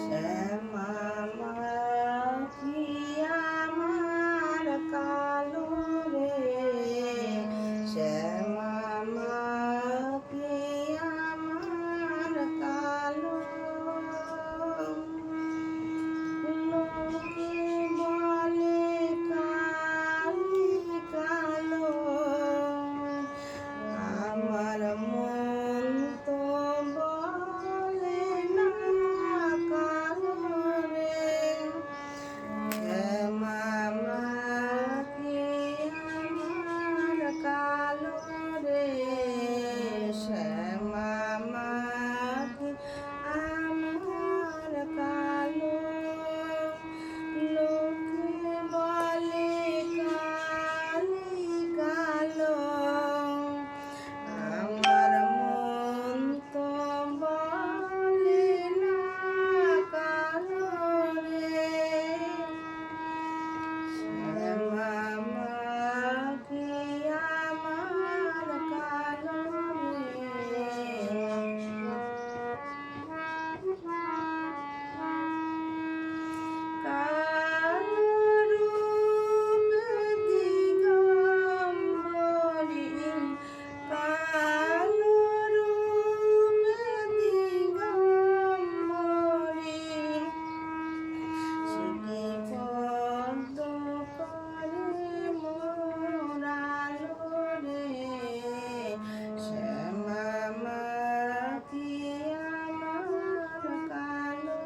শ্যামা মাখি আমার কালো রে, শ্যামা মাখি আমার কালো। লোকে বলে কালি কালো, আমার মন তো বলে না কালো রে। শ্যামা মাখি আমার কালো রে, শ্যামা মাখি আমার কালো। লোকে বলে কালি কালো, আমার মন তো বলে না কালো রে। শ্যামা মাখি আমার কালো রে। শ্যামা মাখি আমার কালো।